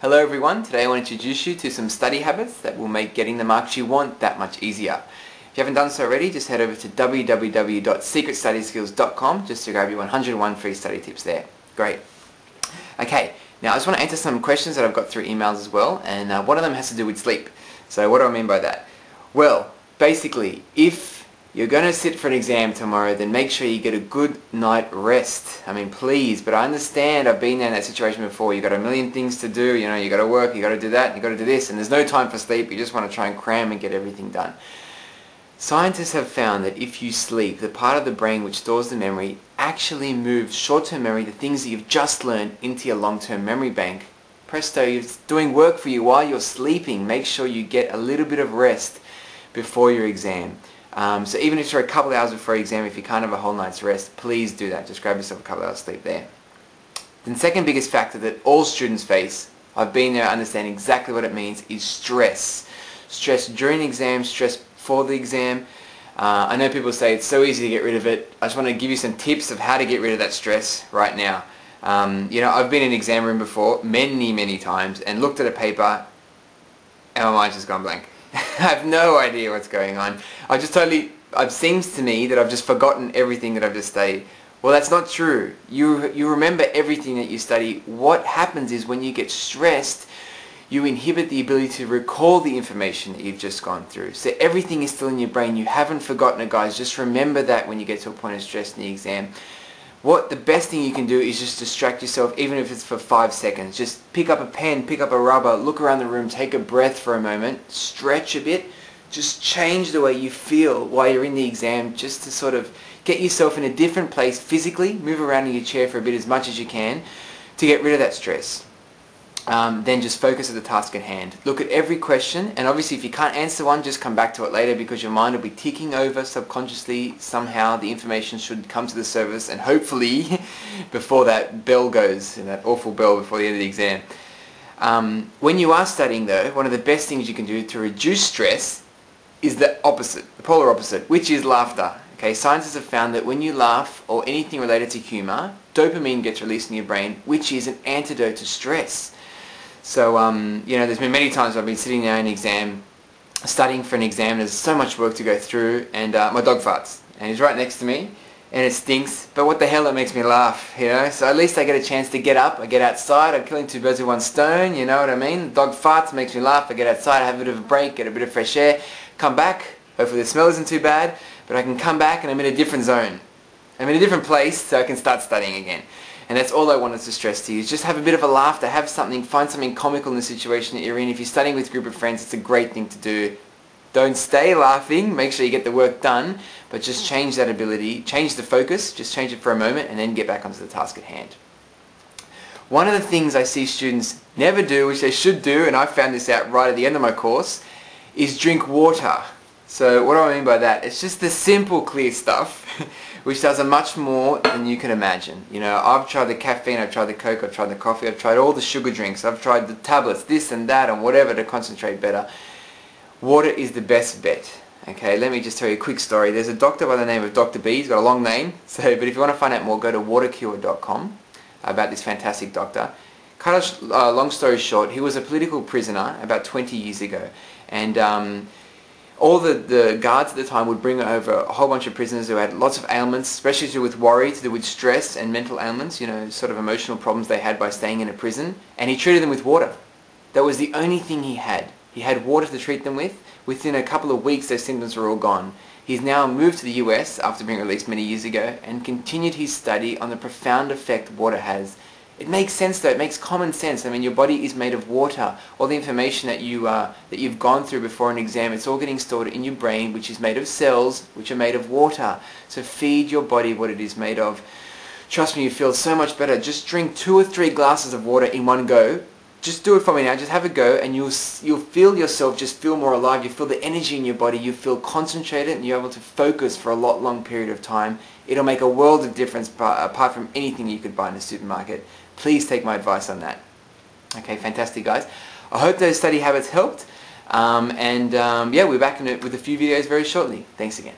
Hello everyone, today I want to introduce you to some study habits that will make getting the marks you want that much easier. If you haven't done so already, just head over to www.secretstudyskills.com just to grab your 101 free study tips there. Great. Okay, now I just want to answer some questions that I've got through emails as well, and one of them has to do with sleep. So what do I mean by that? Well, basically, if you're going to sit for an exam tomorrow, then make sure you get a good night rest. I mean, please, but I understand, I've been there in that situation before. You've got a million things to do, you know, you've got to work, you've got to do that, you've got to do this, and there's no time for sleep. You just want to try and cram and get everything done. Scientists have found that if you sleep, the part of the brain which stores the memory actually moves short-term memory, the things that you've just learned, into your long-term memory bank. Presto, it's doing work for you while you're sleeping. Make sure you get a little bit of rest before your exam. So even if you're a couple of hours before your exam, if you can't have a whole night's rest, please do that. Just grab yourself a couple of hours sleep there. The second biggest factor that all students face, I've been there, I understand exactly what it means, is stress. Stress during the exam, stress before the exam. I know people say it's so easy to get rid of it. I just want to give you some tips of how to get rid of that stress right now. You know, I've been in an exam room before many times and looked at a paper and my mind's just gone blank. I have no idea what's going on. It seems to me that I've just forgotten everything that I've just studied. Well, that's not true. You remember everything that you study. What happens is when you get stressed, you inhibit the ability to recall the information that you've just gone through. So everything is still in your brain. You haven't forgotten it, guys. Just remember that when you get to a point of stress in the exam. The best thing you can do is just distract yourself, even if it's for 5 seconds. Just pick up a pen, pick up a rubber, look around the room, take a breath for a moment, stretch a bit. Just change the way you feel while you're in the exam, just to sort of get yourself in a different place physically. Move around in your chair for a bit as much as you can to get rid of that stress. Then just focus at the task at hand. Look at every question, and obviously if you can't answer one, just come back to it later, because your mind will be ticking over subconsciously. Somehow the information should come to the surface, and hopefully before that bell goes, that awful bell before the end of the exam. When you are studying though, one of the best things you can do to reduce stress is the opposite, the polar opposite, which is laughter. Okay, scientists have found that when you laugh or anything related to humor, dopamine gets released in your brain, which is an antidote to stress. So, you know, there's been many times I've been sitting there in an exam, studying for an exam, there's so much work to go through, and my dog farts, and he's right next to me, and it stinks, but what the hell, it makes me laugh, you know? So at least I get a chance to get up, I get outside, I'm killing two birds with one stone, you know what I mean? The dog farts, makes me laugh, I get outside, have a bit of a break, get a bit of fresh air, come back, hopefully the smell isn't too bad, but I can come back and I'm in a different zone. I'm in a different place, so I can start studying again. And that's all I wanted to stress to you, is just have a bit of a laughter, have something, find something comical in the situation that you're in. If you're studying with a group of friends, it's a great thing to do. Don't stay laughing, make sure you get the work done, but just change that ability, change the focus, just change it for a moment, and then get back onto the task at hand. One of the things I see students never do, which they should do, and I found this out right at the end of my course, is drink water. So what do I mean by that? It's just the simple, clear stuff, which does a much more than you can imagine. You know, I've tried the caffeine, I've tried the Coke, I've tried the coffee, I've tried all the sugar drinks, I've tried the tablets, this and that, and whatever to concentrate better. Water is the best bet. Okay, let me just tell you a quick story. There's a doctor by the name of Dr. B. He's got a long name, but if you want to find out more, go to watercure.com about this fantastic doctor. Cut a long story short, he was a political prisoner about 20 years ago, and all the guards at the time would bring over a whole bunch of prisoners who had lots of ailments, especially to do with worry, to do with stress and mental ailments, you know, sort of emotional problems they had by staying in a prison, and he treated them with water. That was the only thing he had. He had water to treat them with. Within a couple of weeks, those symptoms were all gone. He's now moved to the US after being released many years ago and continued his study on the profound effect water has. It makes sense though, it makes common sense. I mean, your body is made of water. All the information that you've gone through before an exam, it's all getting stored in your brain, which is made of cells, which are made of water. So feed your body what it is made of. Trust me, you feel so much better. Just drink 2 or 3 glasses of water in one go. Just do it for me now, just have a go, and you'll feel yourself just feel more alive. You feel the energy in your body, you feel concentrated, and you're able to focus for a long period of time. It'll make a world of difference apart from anything you could buy in the supermarket. Please take my advice on that. Okay, fantastic guys. I hope those study habits helped, yeah, we're back with a few videos very shortly. Thanks again.